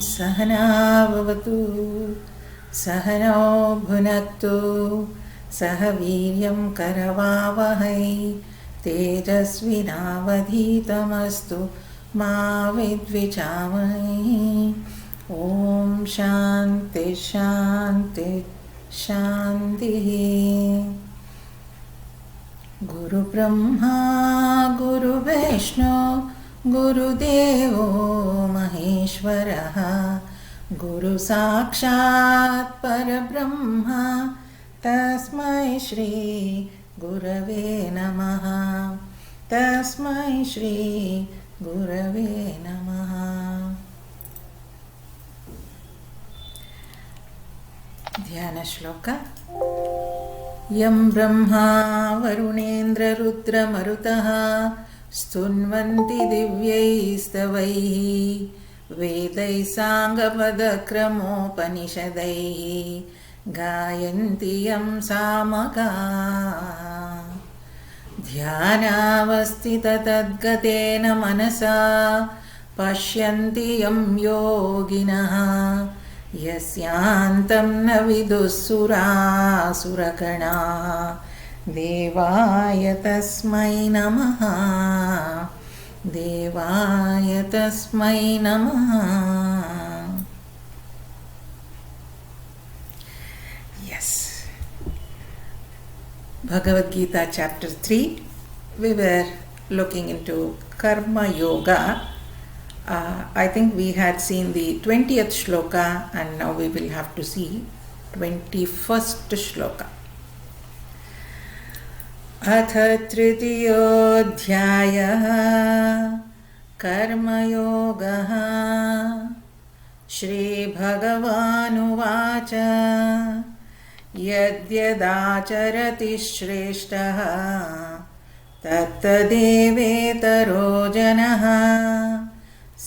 सहना भवतु सहनौ भुनक्तु सह वीर्यं करवावहै तेजस्विनावधीतमस्तु मा विद्विषावहै। ॐ शान्ति शान्ति शान्तिः। गुरुब्रह्मा गुरुविष्णु गुरुदेवो महेश्वरः गुरुसाक्षात् परब्रह्म तस्मै श्री गुरवे नमः। तस्मै श्री गुरवे नमः। ध्यान श्लोक। यं ब्रह्मा वरुणेन्द्ररुद्रमरुतः स्तुन्वन्ति दिव्यैस्तवैः वेदैः साङ्गपदक्रमोपनिषदैः गायन्ति यं सामगाः। ध्यानावस्थिततद्गतेन मनसा पश्यन्ति यं योगिनः यस्यान्तं न विदुःसुरासुरगणाः। देवाय तस्मै नमः। देवाय तस्मै नमः। Yes. Bhagavad Gita chapter 3. We were looking into Karma Yoga. I think we had seen the 20th shloka and now we will have to see 21st shloka. अथ तृतीयोऽध्यायः कर्मयोगः। श्रीभगवानुवाच यद्यदाचरति श्रेष्ठः तत्तदेवेतरो जनः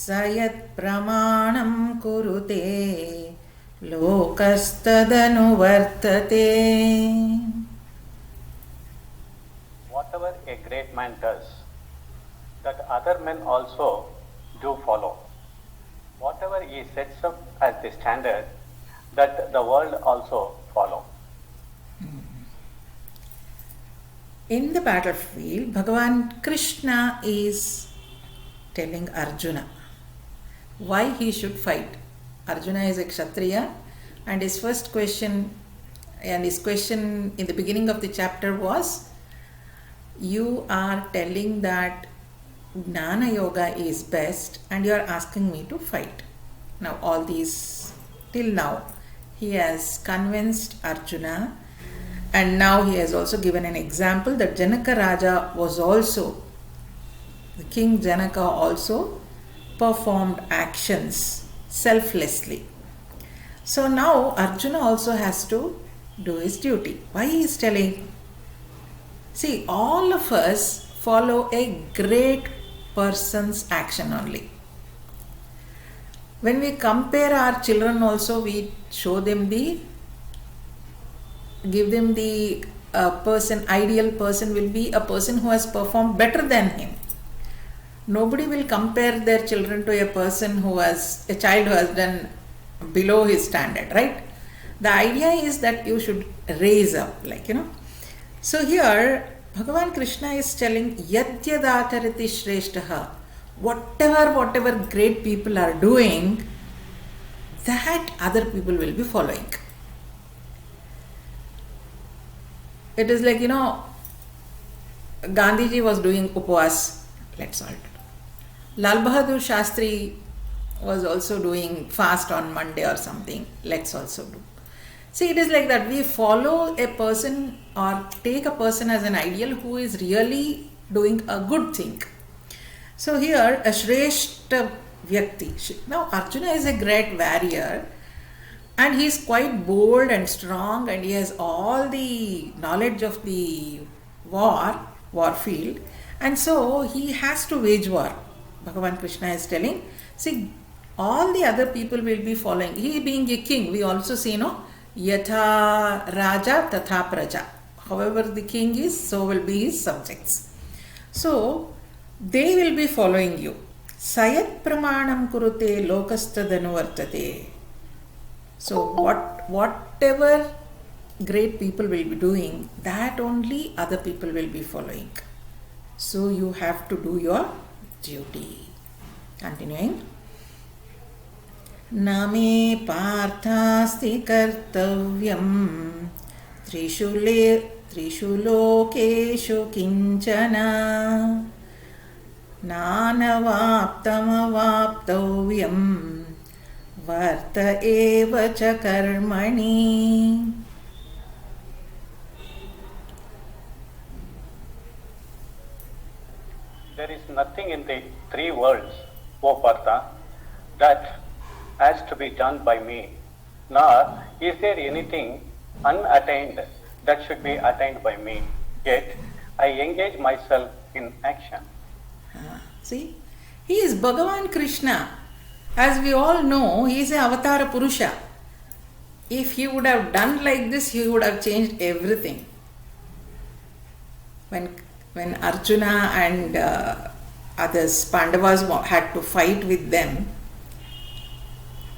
स यत्प्रमाणं कुरुते लोकस्तदनुवर्तते। Whatever a great man does, that other men also do follow. Whatever he sets up as the standard, that the world also follow. In the battlefield, Bhagavan Krishna is telling Arjuna why he should fight. Arjuna is a Kshatriya and his first question in the beginning of the chapter was, you are telling that Jnana Yoga is best and you are asking me to fight. Now all these, till now, he has convinced Arjuna and now he has also given an example that Janaka Raja was also, the King Janaka also performed actions selflessly. So now Arjuna also has to do his duty. Why he is telling? See, all of us follow a great person's action only. When we compare our children also, we show them give them the ideal person will be a person who has performed better than him. Nobody will compare their children to a child who has done below his standard, right? The idea is that you should raise up, So here, Bhagavan Krishna is telling, Yadyadatarati Shreshtaha, whatever great people are doing, that other people will be following. It is like, Gandhiji was doing upvas, let's all do. Lal Bahadur Shastri was also doing fast on Monday or something, let's also do. See, it is like that. We follow a person or take a person as an ideal who is really doing a good thing. So here, a Shreshta Vyakti. Now, Arjuna is a great warrior and he is quite bold and strong and he has all the knowledge of the war field. And so, he has to wage war. Bhagavan Krishna is telling, see, all the other people will be following. He being a king, we also see, Yatha Raja Tatha Praja. However the king is, so will be his subjects. So, they will be following you. Sayat pramanam kurute lokastadanuvartate. So whatever great people will be doing, that only other people will be following. So you have to do your duty. Continuing. Name parthasti kartavyam trishu lokeshu kinchana nanavaptamavaptavyam varta eva cha karmani. There is nothing in the three worlds, O Partha, that has to be done by me, nor is there anything unattained that should be attained by me. Yet I engage myself in action. See, he is Bhagavan Krishna. As we all know, he is an Avatara Purusha. If he would have done like this, he would have changed everything. When Arjuna and others, Pandavas, had to fight with them,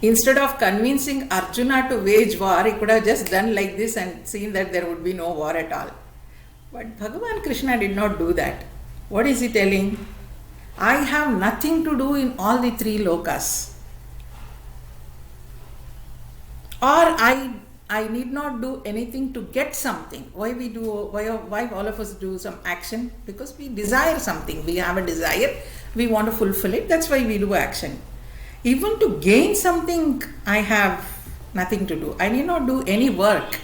instead of convincing Arjuna to wage war, he could have just done like this and seen that there would be no war at all. But Bhagavan Krishna did not do that. What is he telling? I have nothing to do in all the three lokas. Or I need not do anything to get something. Why all of us do some action? Because we desire something. We have a desire. We want to fulfill it. That's why we do action. Even to gain something, I have nothing to do. I need not do any work.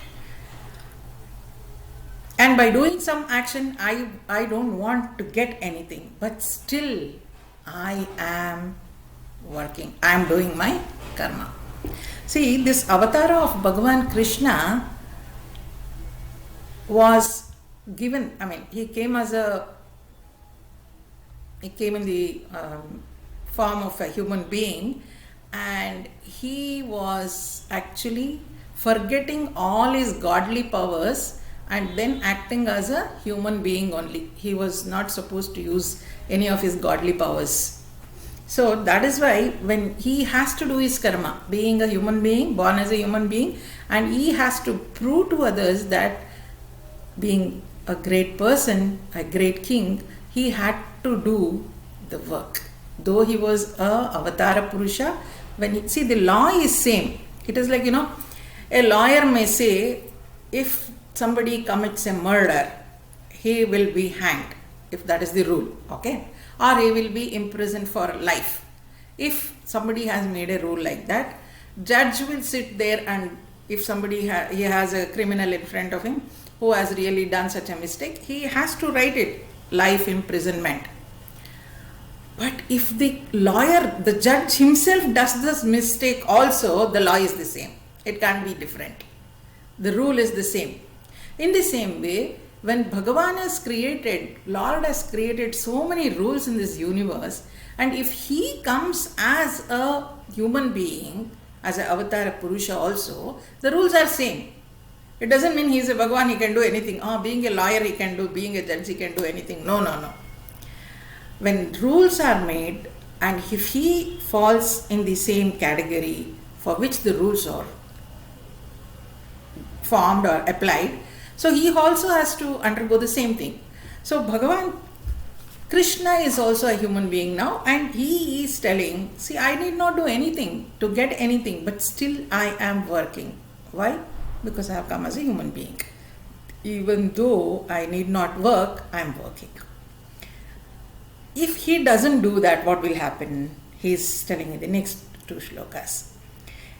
And by doing some action, I don't want to get anything. But still, I am working. I am doing my karma. See, this avatara of Bhagavan Krishna was given, he came in the form of a human being, and he was actually forgetting all his godly powers and then acting as a human being only. He was not supposed to use any of his godly powers. So that is why when he has to do his karma, being a human being, born as a human being, and he has to prove to others that being a great person, a great king, he had to do the work. Though he was a avatara purusha, see, the law is same. It is like, a lawyer may say, if somebody commits a murder, he will be hanged, if that is the rule, okay? Or he will be imprisoned for life. If somebody has made a rule like that, judge will sit there, and if somebody he has a criminal in front of him who has really done such a mistake, he has to write it, life imprisonment. But if the lawyer, the judge himself does this mistake also, the law is the same. It can't be different. The rule is the same. In the same way, when Bhagavan has created, Lord has created so many rules in this universe, and if he comes as a human being, as an avatara purusha also, the rules are same. It doesn't mean he is a Bhagavan, he can do anything. Being a lawyer he can do, being a judge he can do anything. No. When rules are made, and if he falls in the same category for which the rules are formed or applied, so he also has to undergo the same thing. So Bhagavan Krishna is also a human being now, and he is telling, see, I need not do anything to get anything, but still I am working. Why? Because I have come as a human being. Even though I need not work, I am working. If he doesn't do that, what will happen? He is telling in the next two shlokas.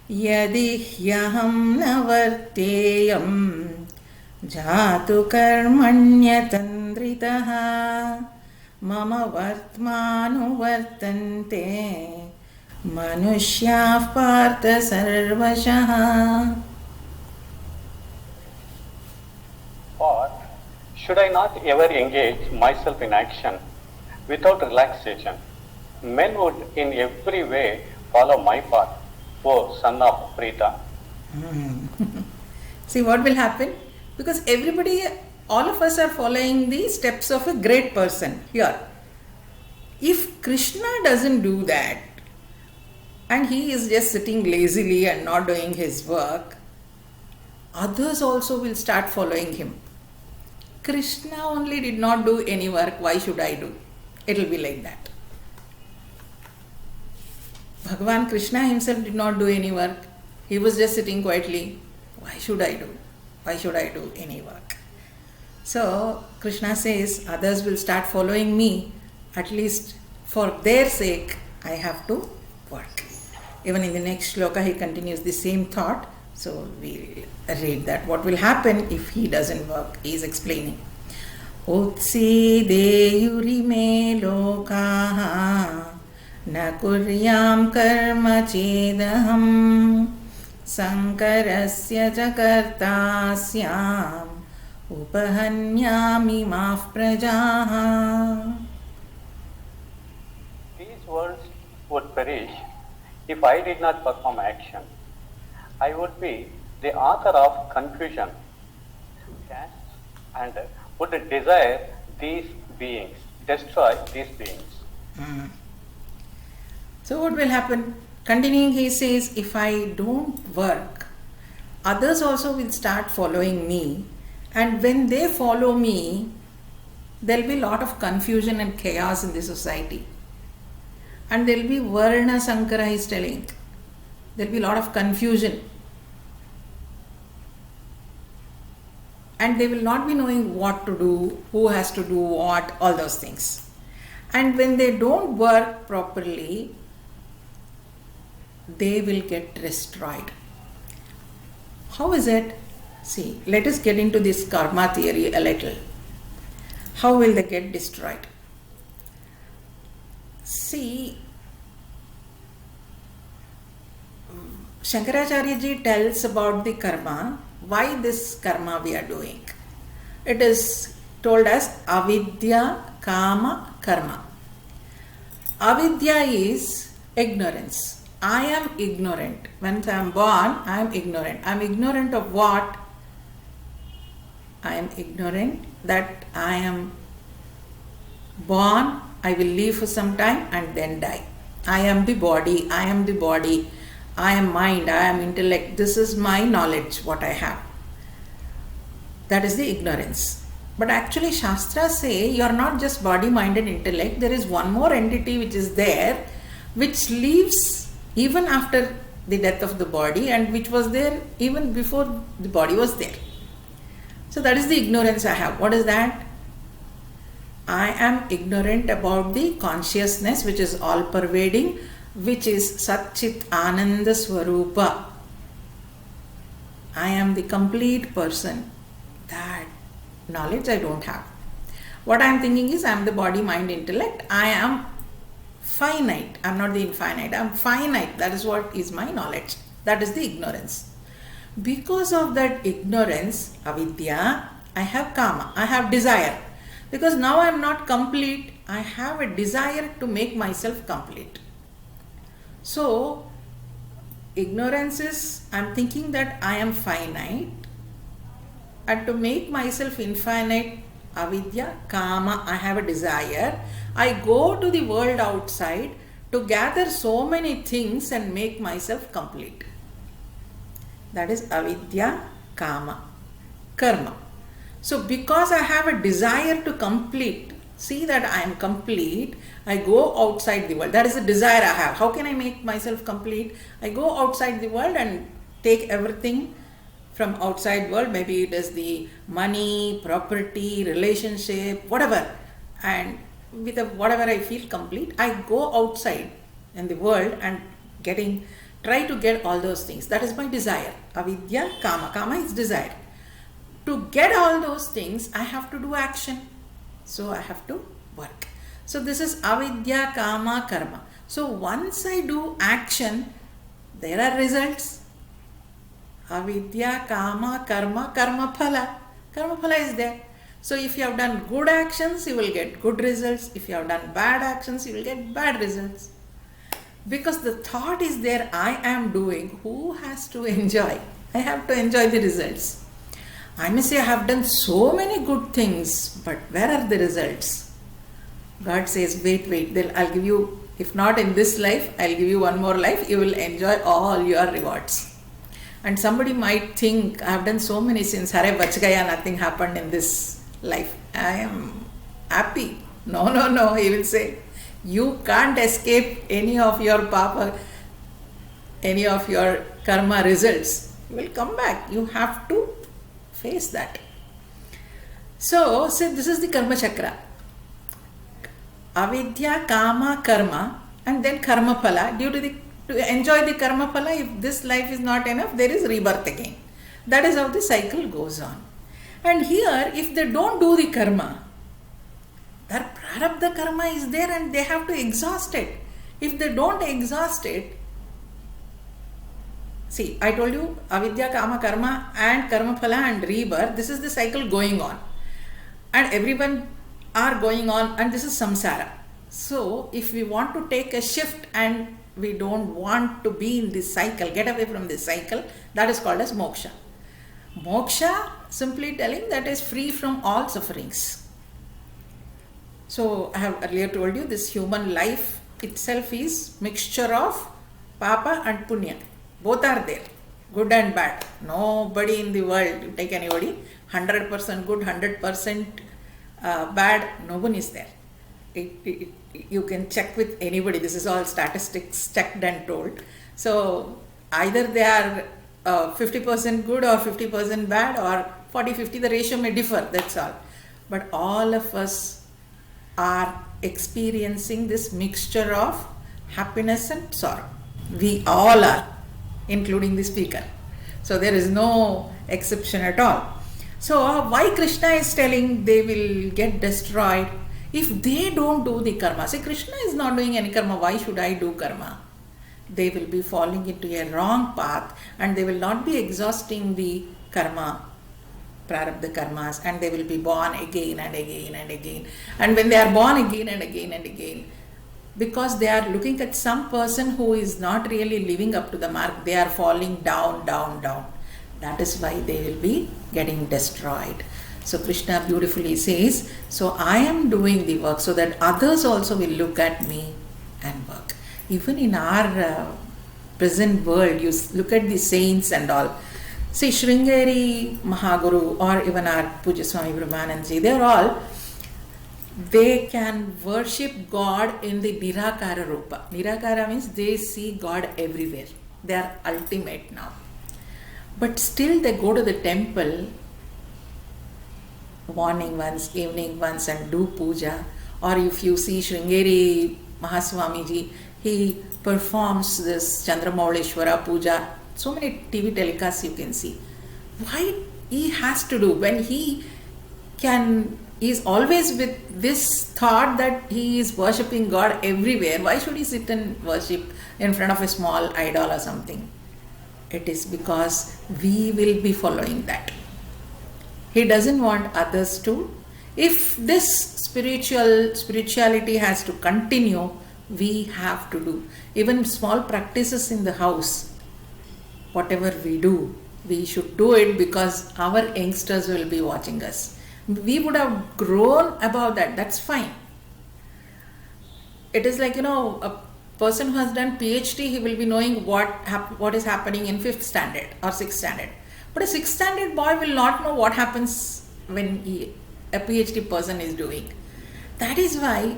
Yadi hyaham navarteyam jatu karmanyatandritaha mama vartmanu vartante manushyav partha sarvashaha. Or should I not ever engage myself in action without relaxation? Men would in every way follow my path, O son of Preeta. See what will happen? Because everybody, all of us are following the steps of a great person here. If Krishna doesn't do that, and he is just sitting lazily and not doing his work, others also will start following him. Krishna only did not do any work, why should I do? It will be like that. Bhagavan Krishna himself did not do any work. He was just sitting quietly. Why should I do? Why should I do any work? So Krishna says, others will start following me. At least for their sake, I have to work. Even in the next shloka, he continues the same thought. So we'll read that. What will happen if he doesn't work? He is explaining. Utsideyuri me lokaha na kuryam karma chedaham sankarasya jakartasyam upahanyami maf prajaha. These worlds would perish if I did not perform action. I would be the author of confusion and would desire these beings, destroy these beings. So what will happen? Continuing, he says, if I don't work, others also will start following me, and when they follow me, there will be a lot of confusion and chaos in the society. And there will be Varna Sankara is telling. There will be a lot of confusion. And they will not be knowing what to do, who has to do what, all those things. And when they don't work properly, they will get destroyed. How is it? See, let us get into this karma theory a little. How will they get destroyed? See, Shankaracharya ji tells about the karma, why this karma we are doing. It is told as avidya, kama, karma. Avidya is ignorance. I am ignorant. When I am born, I am ignorant. I am ignorant of what? I am ignorant that I am born, I will live for some time and then die. I am the body, I am the body, I am mind, I am intellect. This is my knowledge, what I have. That is the ignorance. But actually Shastras say you are not just body, mind and intellect. There is one more entity which is there, which lives even after the death of the body and which was there even before the body was there. So that is the ignorance I have. What is that? I am ignorant about the consciousness which is all pervading, which is Sat Chit Ananda Swarupa. I am the complete person. That knowledge I don't have. What I am thinking is I am the body, mind, intellect. I am finite. I am not the infinite. I am finite. That is what is my knowledge. That is the ignorance. Because of that ignorance, avidya, I have kama. I have desire. Because now I am not complete. I have a desire to make myself complete. So, ignorance is, I am thinking that I am finite. And to make myself infinite, avidya, kama, I have a desire. I go to the world outside to gather so many things and make myself complete. That is avidya, kama, karma. So because I have a desire to complete, see that I am complete, I go outside the world. That is a desire I have. How can I make myself complete? I go outside the world and take everything from outside world. Maybe it is the money, property, relationship, whatever. And with whatever I feel complete, I go outside in the world and try to get all those things. That is my desire. Avidya, kama. Kama is desire. To get all those things, I have to do action. So I have to work. So this is avidya, kama, karma. So once I do action, there are results. Avidya, kama, karma, karma phala. Karma phala is there. So if you have done good actions, you will get good results. If you have done bad actions, you will get bad results. Because the thought is there, I am doing. Who has to enjoy? I have to enjoy the results. I may say I have done so many good things, but where are the results? God says, wait, then I'll give you, if not in this life, I'll give you one more life, you will enjoy all your rewards. And somebody might think, I have done so many sins, hare bach gaya, nothing happened in this life. I am happy. No, he will say, you can't escape any of your papa, any of your karma results. You will come back. You have to face that. So this is the karma chakra. Avidya, kama, karma, and then karma phala. To enjoy the karma phala, if this life is not enough, there is rebirth again. That is how the cycle goes on. And here, if they don't do the karma, their prarabdha karma is there and they have to exhaust it. If they don't exhaust it, see, I told you, avidya, kama, karma and karma phala and rebirth, this is the cycle going on. And everyone are going on, and this is samsara. So, if we want to take a shift and we don't want to be in this cycle, get away from this cycle, that is called as moksha. Moksha, simply telling, that is free from all sufferings. So, I have earlier told you, this human life itself is mixture of papa and punya. Both are there, good and bad. Nobody in the world, you take anybody, 100% good, 100% bad, no one is there. You can check with anybody. This is all statistics checked and told. So either they are 50% good or 50% bad, or 40-50, the ratio may differ, that's all. But all of us are experiencing this mixture of happiness and sorrow. We all are, including the speaker. So there is no exception at all. So why Krishna is telling they will get destroyed if they don't do the karma? See, Krishna is not doing any karma. Why should I do karma? They will be falling into a wrong path and they will not be exhausting the karma, prarabdha karmas, and they will be born again and again and again. And when they are born again and again and again, because they are looking at some person who is not really living up to the mark, they are falling down. That is why they will be getting destroyed. So Krishna beautifully says, so I am doing the work so that others also will look at me and work. Even in our present world, you look at the saints and all. See, Sringeri Mahaguru or even our Pujya Swami Brahmananji, they can worship God in the Nirakara Rupa. Nirakara means they see God everywhere. They are ultimate now. But still they go to the temple morning once, evening once and do puja. Or if you see Sringeri Mahaswamiji, he performs this Chandramauleshwara puja. So many TV telecasts you can see. Why he has to do when he is always with this thought that he is worshipping God everywhere? Why should he sit and worship in front of a small idol or something? It is because we will be following that. He doesn't want others to. If this spirituality has to continue, we have to do. Even small practices in the house, whatever we do, we should do it because our youngsters will be watching us. We would have grown above that, that's fine. It is like, a person who has done PhD, he will be knowing what is happening in 5th standard or 6th standard. But a 6th standard boy will not know what happens when a PhD person is doing. That is why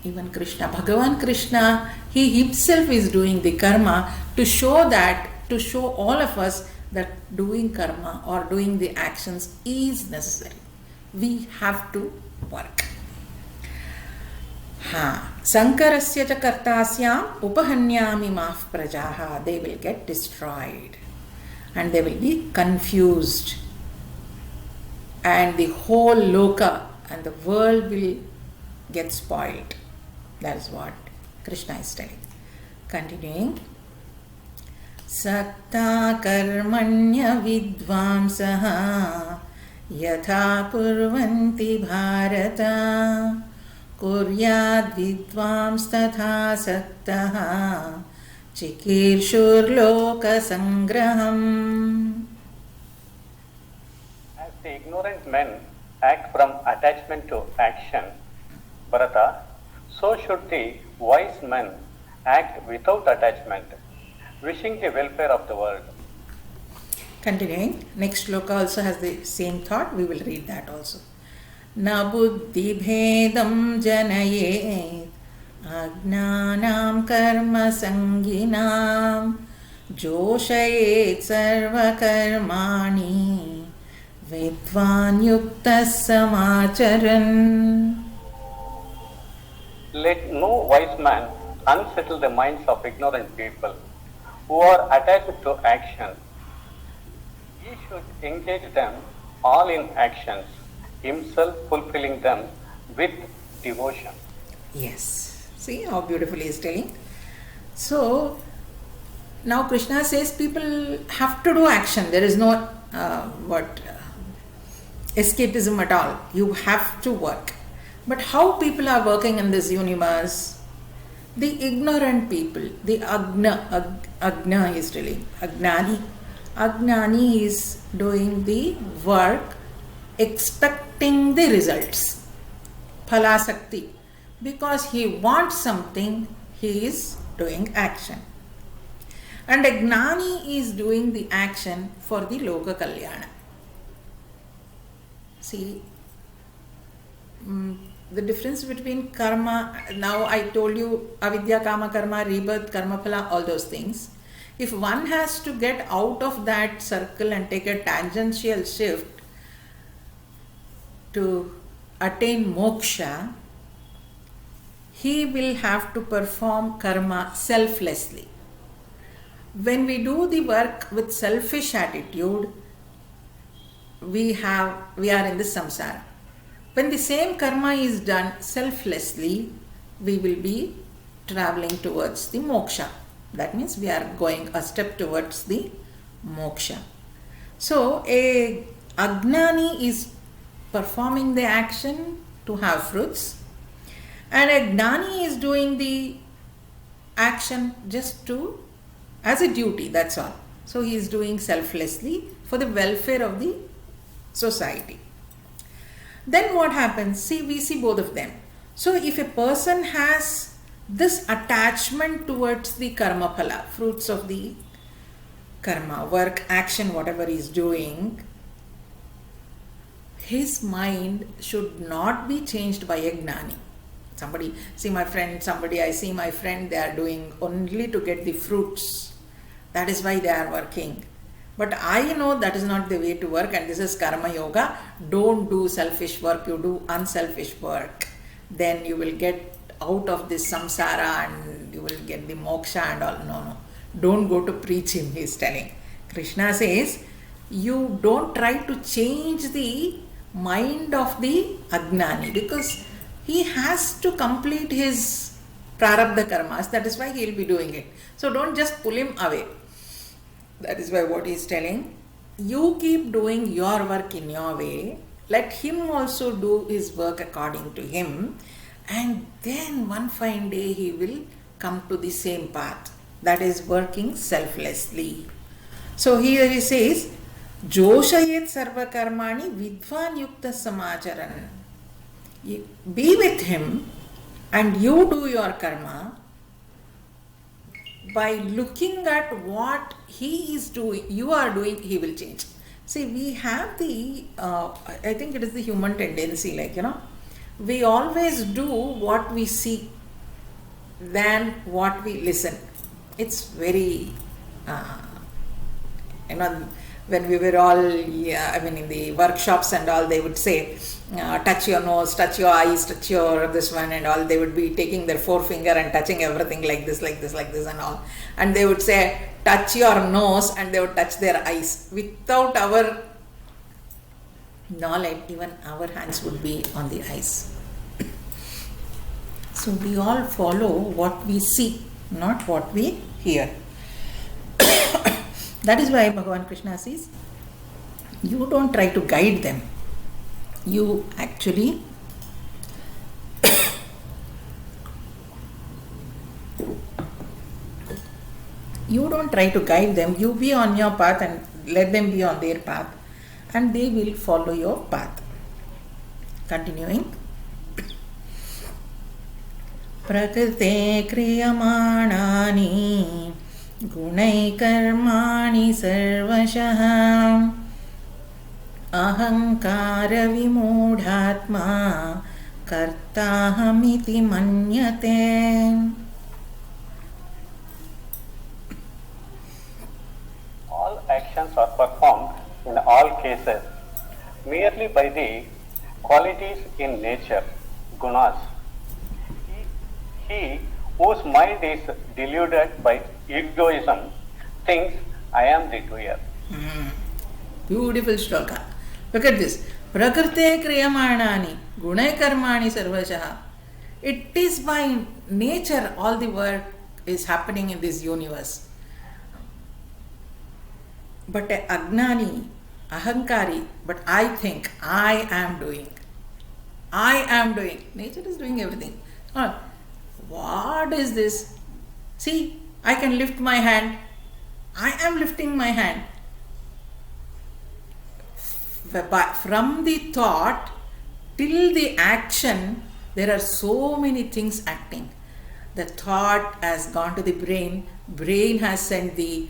even Krishna, Bhagavan Krishna, he himself is doing the karma to show all of us that doing karma or doing the actions is necessary. We have to work. Sankarasya cha kartasyam upahanyami maf prajaha. They will get destroyed and they will be confused, and the whole loka and the world will get spoiled. That is what Krishna is telling. Continuing. Sakta karmanya vidvamsaha yatha kurvanti bharata kuryad vidvams tatha saktaha chikirshur loka sangraham. As the ignorant men act from attachment to action, Bharata, so should the wise men act without attachment, wishing the welfare of the world. Continuing, next shloka also has the same thought. We will read that also. Na buddhi bhedam janayet agnanam karma sanginam joshayet sarva karmani vidvan yuktas samacharan. Let no wise man unsettle the minds of ignorant people who are attached to action. He should engage them all in actions, himself fulfilling them with devotion. Yes. See how beautifully he is telling. So, now Krishna says people have to do action. There is no escapism at all. You have to work. But how people are working in this universe? The ignorant people, the Agna is telling, Agnani is doing the work expecting the results. Phalasakti. Because he wants something, he is doing action. And Agnani is doing the action for the Loka Kalyana. See, the difference between karma, now I told you avidya, kama, karma, rebirth, karma, phala, all those things. If one has to get out of that circle and take a tangential shift to attain moksha, he will have to perform karma selflessly. When we do the work with selfish attitude, we are in the samsara. When the same karma is done selflessly, we will be traveling towards the moksha. That means we are going a step towards the moksha. So, a Agnani is performing the action to have fruits, and a Gnani is doing the action just as a duty, that's all. So, he is doing selflessly for the welfare of the society. Then what happens? See, we see both of them. So if a person has this attachment towards the karma phala, fruits of the karma, work, action, whatever he is doing, his mind should not be changed by a gnani. I see my friend, they are doing only to get the fruits. That is why they are working. But I know that is not the way to work, and this is karma yoga. Don't do selfish work, you do unselfish work. Then you will get out of this samsara and you will get the moksha and all. No. Don't go to preach him, he is telling. Krishna says, you don't try to change the mind of the Agnani, because he has to complete his prarabdha karmas. That is why he will be doing it. So don't just pull him away. That is why what he is telling, you keep doing your work in your way, let him also do his work according to him, and then one fine day he will come to the same path, that is working selflessly. So here he says, Joshayet sarva karmani vidvan yukta samacharan. Be with him and you do your karma. By looking at what he is doing, you are doing, he will change. See, we have I think it is the human tendency, we always do what we see than what we listen. It's very, when we were all, in the workshops and all, they would say, touch your nose, touch your eyes, touch your this one and all. They would be taking their forefinger and touching everything like this and all. And they would say, touch your nose, and they would touch their eyes. Without our knowledge, even our hands would be on the eyes. So we all follow what we see, not what we hear. That is why Bhagavan Krishna says, you don't try to guide them. You actually you don't try to guide them. You be on your path and let them be on their path, and they will follow your path. Continuing. प्रकृते क्रियमाणानि गुणैकर्माणि सर्वशः अहङ्कारविमूढात्मा कर्ताहमिति मन्यते. All actions are performed in all cases merely by the qualities in nature, gunas. He whose mind is deluded by egoism thinks I am the doer. Beautiful shloka. Look at this. Prakrite kriyamanani gunai karmani sarvashaha. It is by nature all the work is happening in this universe. But agnani, ahankari, but I think I am doing. I am doing. Nature is doing everything. What is this? See, I can lift my hand. I am lifting my hand. From the thought till the action, there are so many things acting. The thought has gone to the brain. Brain has sent the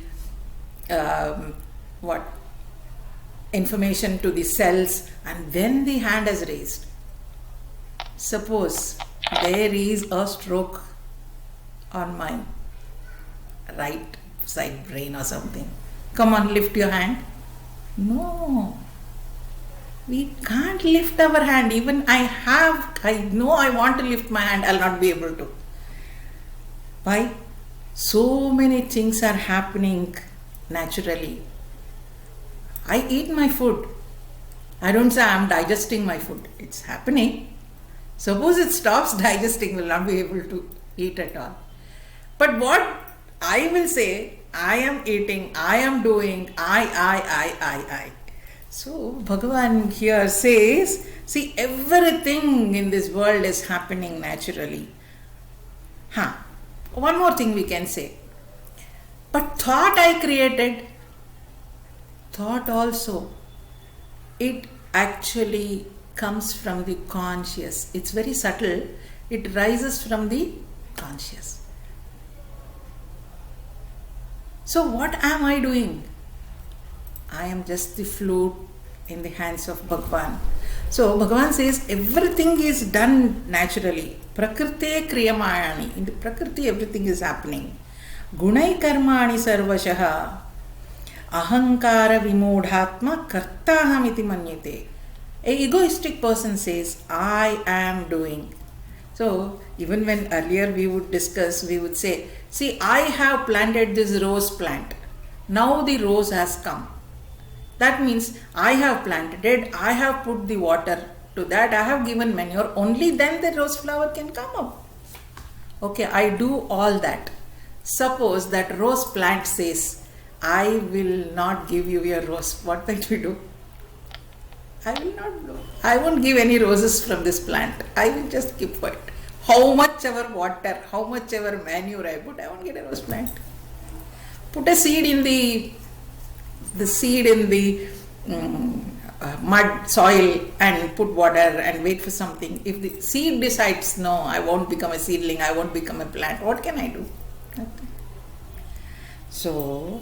information to the cells, and then the hand is raised. Suppose there is a stroke on my right side brain or something. Come on, lift your hand. No, we can't lift our hand. Even I know I want to lift my hand, I'll not be able to. Why? So many things are happening naturally. I eat my food. I don't say I'm digesting my food. It's happening. Suppose it stops digesting, will not be able to eat at all. But what I will say, I am eating, I am doing, I. So Bhagavan here says, see, everything in this world is happening naturally. One more thing we can say. But thought I created, thought also, it actually comes from the conscious. It's very subtle. It rises from the conscious. So what am I doing? I am just the flute in the hands of Bhagavan. So Bhagavan says everything is done naturally. Prakrite kriyamayani. In the Prakriti everything is happening. Gunai karmani sarvashaha. Ahankara vimodhatma kartahamiti manyate. A egoistic person says, I am doing. So even when earlier we would discuss, we would say, see, I have planted this rose plant. Now the rose has come. That means I have planted it, I have put the water to that, I have given manure, only then the rose flower can come up. Okay, I do all that. Suppose that rose plant says, I will not give you your rose. What will you do? I will not do. I won't give any roses from this plant. I will just keep quiet. How much ever water, how much ever manure I put, I won't get a rose plant. Put a seed in the seed in the mud, soil, and put water and wait for something. If the seed decides, no, I won't become a seedling, I won't become a plant, what can I do? Nothing. So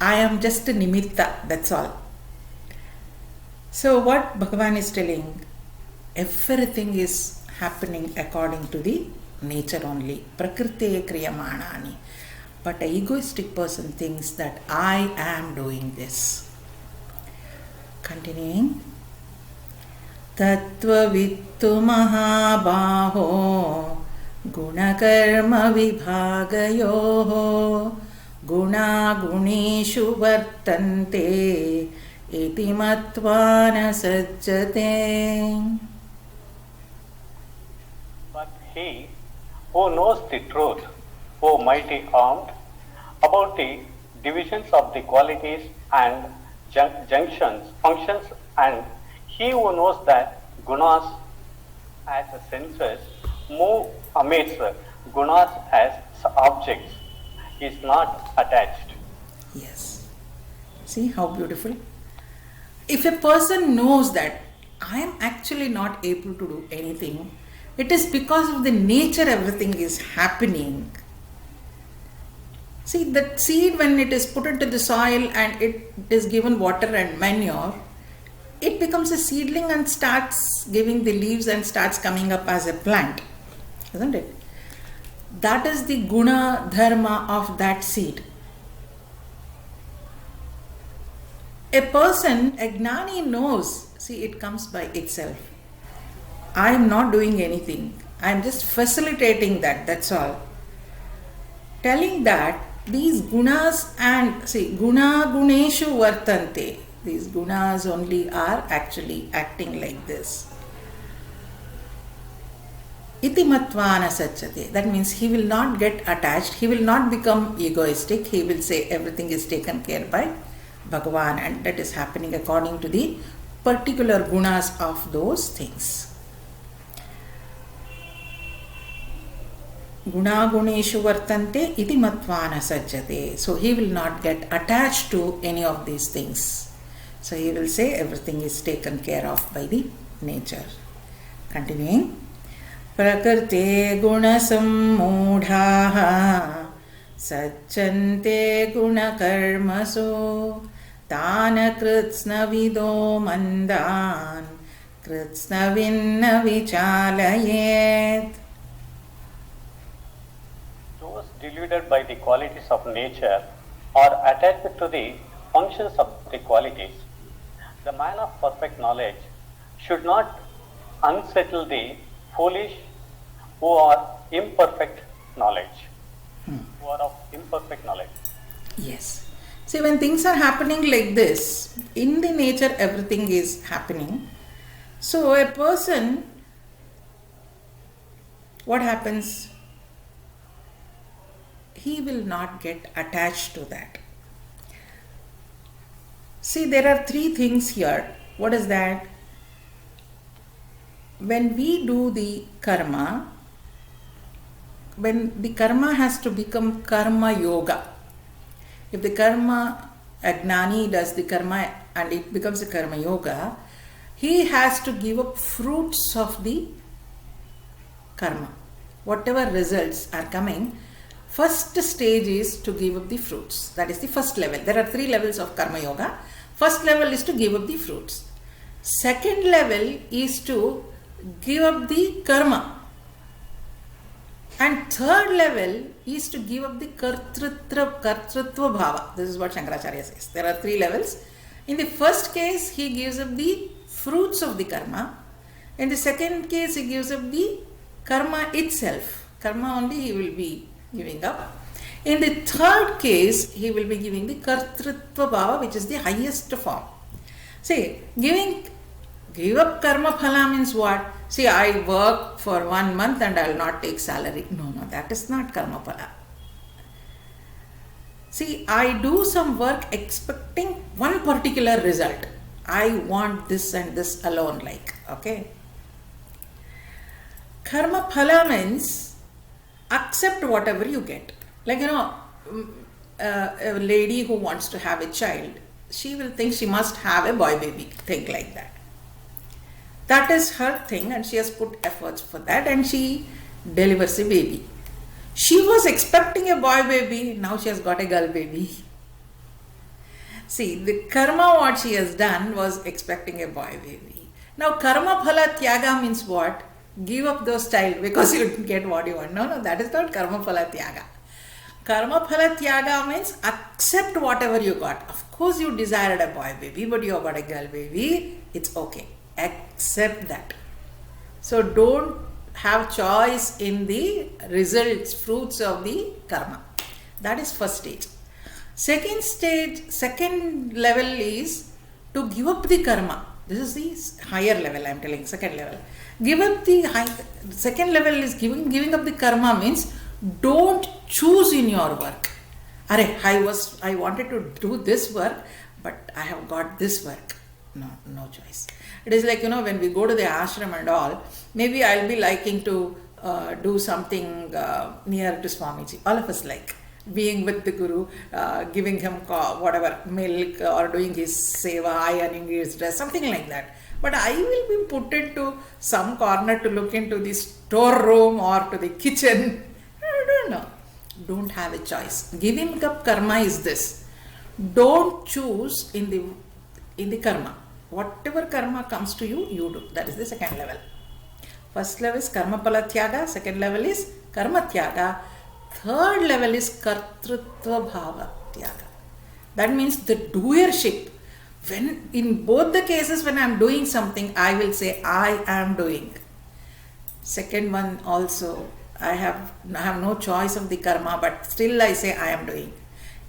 I am just a nimitta, that's all. So what Bhagavan is telling, everything is happening according to the nature only. Prakrite kriyamanani. But an egoistic person thinks that I am doing this. Continuing. Tattva vittu mahabaho gunakarma vibhagayoho guna guneshu vartante iti matva na sajjate. But he who knows the truth, O mighty armed, about the divisions of the qualities and functions, and he who knows that gunas as senses move amidst gunas as objects, is not attached. Yes. See how beautiful? If a person knows that I am actually not able to do anything. It is because of the nature everything is happening. See, that seed, when it is put into the soil and it is given water and manure, it becomes a seedling and starts giving the leaves and starts coming up as a plant, isn't it? That is the guna dharma of that seed. A person, a gnani, knows, see, it comes by itself. I am not doing anything. I am just facilitating that, that's all. Telling that these gunas and, see, guna guneshu vartante, these gunas only are actually acting like this. Iti matvana sachate. That means he will not get attached, he will not become egoistic, he will say everything is taken care by Bhagavan, and that is happening according to the particular gunas of those things. Guna guneshu vartante iti matvana sajjate. So he will not get attached to any of these things. So he will say everything is taken care of by the nature. Continuing. Prakrte guna sammudhaha sajjante guna karmaso tana kritsna vido mandan kritsna vinna vichalayet. Those deluded by the qualities of nature or attached to the functions of the qualities, the man of perfect knowledge should not unsettle the foolish who are imperfect knowledge, who are of imperfect knowledge. Yes. See, when things are happening like this, in the nature everything is happening. So a person, what happens? He will not get attached to that. See, there are three things here. What is that? When we do the karma, when the karma has to become karma yoga, if the karma, a gnani does the karma and it becomes a karma yoga, he has to give up fruits of the karma. Whatever results are coming, first stage is to give up the fruits. That is the first level. There are 3 levels of karma yoga. First level is to give up the fruits. Second level is to give up the karma. And third level is to give up the kartrutva bhava. This is what Shankaracharya says. There are 3 levels. In the first case, he gives up the fruits of the karma. In the second case, he gives up the karma itself. Karma only he will be giving up. In the third case, he will be giving the kartrutva bhava, which is the highest form. See, give up karma phala means what? See, I work for 1 month and I will not take salary. No, that is not karma phala. See, I do some work expecting one particular result. I want this and this alone, like, okay. Karma phala means accept whatever you get. Like, a lady who wants to have a child, she will think she must have a boy baby, think like that. That is her thing, and she has put efforts for that, and she delivers a baby. She was expecting a boy baby, now she has got a girl baby. See, the karma what she has done was expecting a boy baby. Now karma phala tyaga means what? Give up those child because you get what you want. No, that is not karma phala tyaga. Karma phala tyaga means accept whatever you got. Of course you desired a boy baby, but you have got a girl baby. It's okay. Accept that. So don't have choice in the results, fruits of the karma. That is first stage. Second level is to give up the karma. This is the higher level, I am telling, second level. Second level is giving up the karma means don't choose in your work. I wanted to do this work, but I have got this work. No choice. It is like, when we go to the ashram and all, maybe I'll be liking to do something near to Swamiji. All of us like being with the Guru, giving him whatever, milk, or doing his seva, ironing his dress, something like that. But I will be put into some corner to look into the storeroom or to the kitchen. I don't know. Don't have a choice. Giving up karma is this. Don't choose in the karma. Whatever karma comes to you, you do. That is the second level. First level is karma pala tyaga. Second level is karma tyaga. Third level is kartrutva bhava tyaga. That means the doership. When in both the cases when I am doing something, I will say I am doing. Second one also, I have no choice of the karma, but still I say I am doing.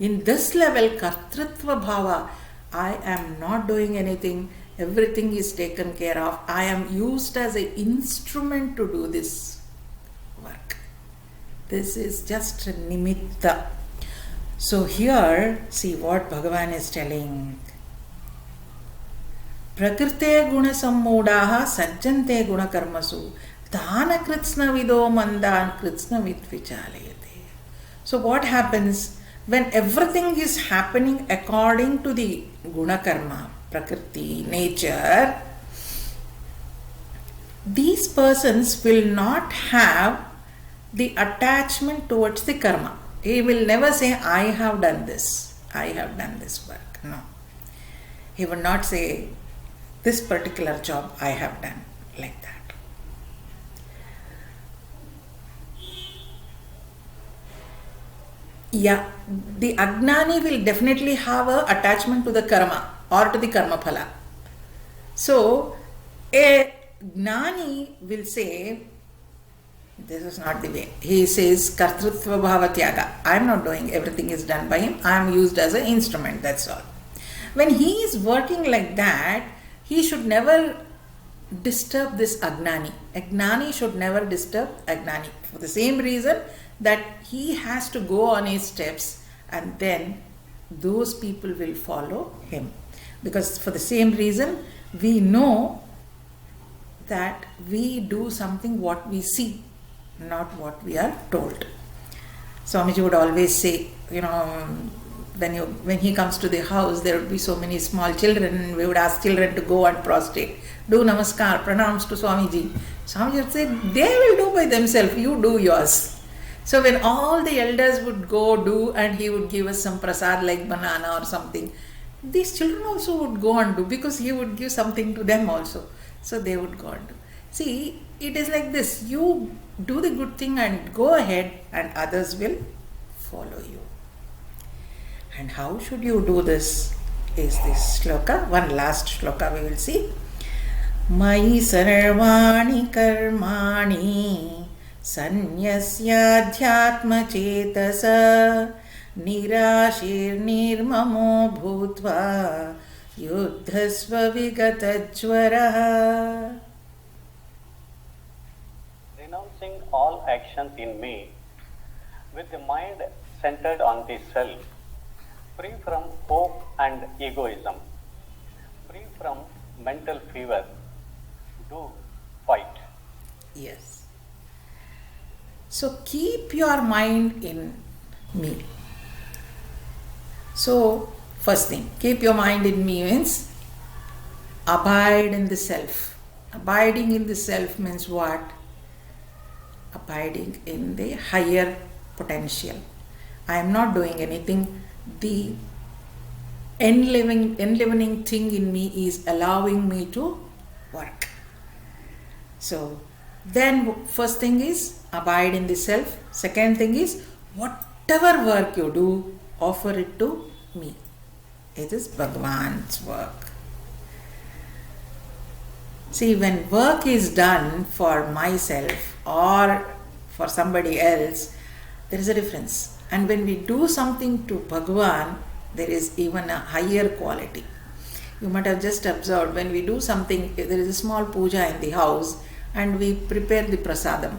In this level, kartrutva bhava, I am not doing anything. Everything is taken care of. I am used as an instrument to do this work. This is just a nimitta. So here, see what Bhagavan is telling. Prakrite guna sammudaha sajjante guna karmasu dana kritsna vido mandan kritsna vidvichalayate. So what happens when everything is happening according to the guna karma, prakriti, nature, these persons will not have the attachment towards the karma. He will never say, I have done this work. No. He will not say, this particular job I have done, like that. Yeah, the Agnani will definitely have an attachment to the karma or to the karma phala. So, a Gnani will say, this is not the way. He says, Kartrutva bhava tyaga. I am not doing, everything is done by him. I am used as an instrument, that's all. When he is working like that, he should never disturb this Agnani. Agnani should never disturb Agnani. For the same reason that he has to go on his steps and then those people will follow him. Because for the same reason, we know that we do something what we see, not what we are told. Swamiji would always say, when he comes to the house, there would be so many small children, and we would ask children to go and prostrate. Do namaskar, pranams to Swamiji. Swamiji would say, they will do by themselves, you do yours. So when all the elders would go do, and he would give us some prasad like banana or something, these children also would go and do, because he would give something to them also. So they would go and do. See, it is like this. You do the good thing and go ahead, and others will follow you. And how should you do this? Is this shloka. One last shloka we will see. Mai sarvani karmani sanyasya chetasa nirashir nirmamo bhutva yuddhasva vigatajvaraha. Renouncing all actions in me with the mind centered on the self, free from hope and egoism, free from mental fever, do fight. Yes. So keep your mind in me. So first thing, keep your mind in me means abide in the self. Abiding in the self means what? Abiding in the higher potential. I am not doing anything. The enlivening thing in me is allowing me to work. So then first thing is abide in the self. Second thing is whatever work you do, offer it to me. It is Bhagavan's work. See, when work is done for myself or for somebody else, there is a difference. And when we do something to Bhagavan, there is even a higher quality. You might have just observed, when we do something, there is a small puja in the house and we prepare the prasadam.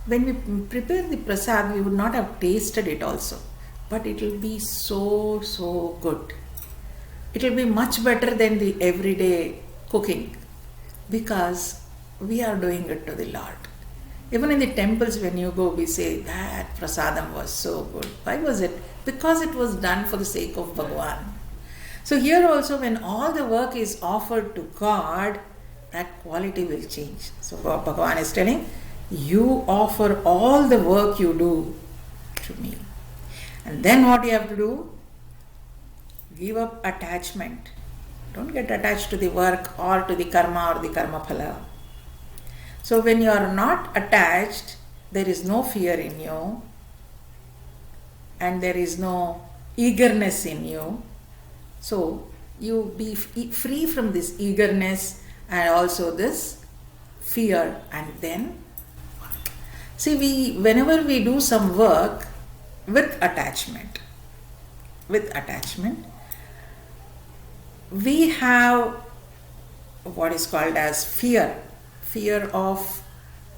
When we prepare the prasad, we would not have tasted it also. But it will be so good. It will be much better than the everyday cooking, because we are doing it to the Lord. Even in the temples, when you go, we say that prasadam was so good. Why was it? Because it was done for the sake of Bhagavan. So here also, when all the work is offered to God, that quality will change. So Bhagavan is telling, you offer all the work you do to me. And then what you have to do? Give up attachment. Don't get attached to the work or to the karma or the karma phala. So when you are not attached, there is no fear in you and there is no eagerness in you. So you be free from this eagerness and also this fear, and then work. See, whenever we do some work with attachment, we have what is called as fear of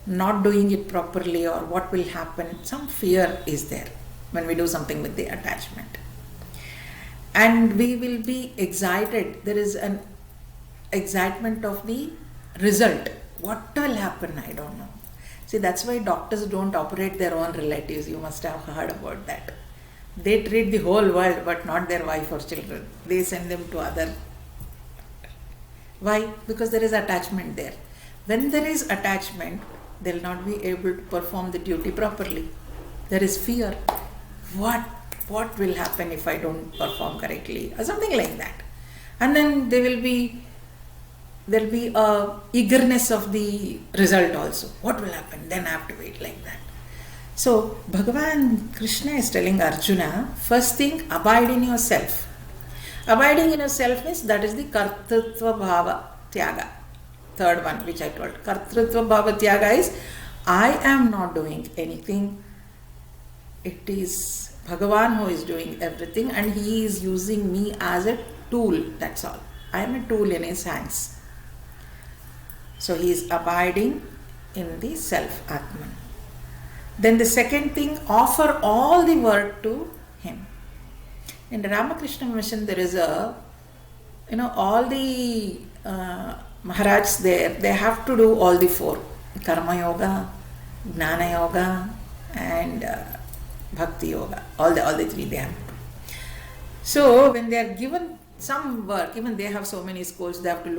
not doing it properly or what will happen. Some fear is there when we do something with the attachment. And we will be excited. There is an excitement of the result. What will happen? I don't know. See, that's why doctors don't operate their own relatives. You must have heard about that. They treat the whole world but not their wife or children. They send them to other. Why? Because there is attachment there. When there is attachment, they will not be able to perform the duty properly. There is fear. What will happen if I don't perform correctly? Or something like that. And then there will be a eagerness of the result also. What will happen? Then I have to wait like that. So Bhagavan Krishna is telling Arjuna, first thing, abide in yourself. Abiding in yourself means that is the kartrutva bhava tyaga. Third one which I told. Kartrutva bhava tyaga is, I am not doing anything. It is Bhagavan who is doing everything and he is using me as a tool. That's all. I am a tool in his hands. So he is abiding in the self Atman. Then the second thing, offer all the work to him. In the Ramakrishna mission, there is all the Maharajs there, they have to do all the four. Karma Yoga, Jnana Yoga and Bhakti Yoga. All the three they have to do. So when they are given some work, even they have so many schools, they have to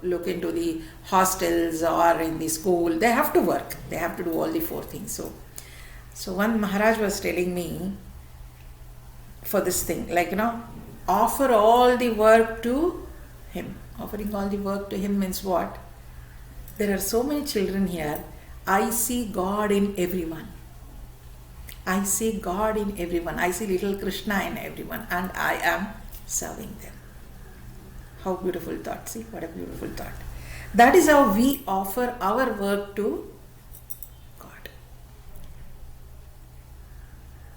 look into the hostels or in the school. They have to work. They have to do all the four things. So one Maharaj was telling me for this thing, offer all the work to him. Offering all the work to him means what? There are so many children here. I see God in everyone. I see God in everyone. I see little Krishna in everyone and I am serving them. How beautiful thought. See, what a beautiful thought. That is how we offer our work to God.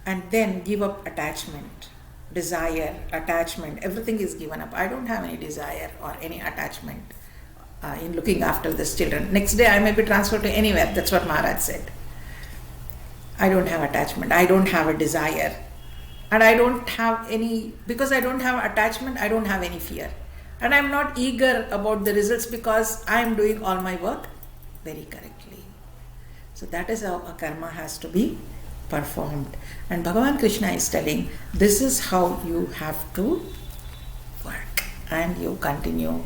And then give up attachment, desire, attachment. Everything is given up. I don't have any desire or any attachment in looking after these children. Next day I may be transferred to anywhere. That's what Maharaj said. I don't have attachment. I don't have a desire. And I don't have any, because I don't have attachment, I don't have any fear. And I'm not eager about the results because I am doing all my work very correctly. So that is how a karma has to be performed. And Bhagavan Krishna is telling, this is how you have to work. And you continue.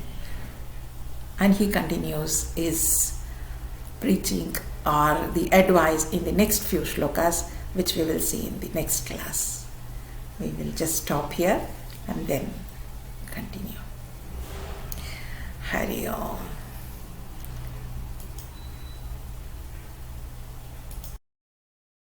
And he continues his preaching or the advice in the next few shlokas, which we will see in the next class. We will just stop here and then continue. Hari Om.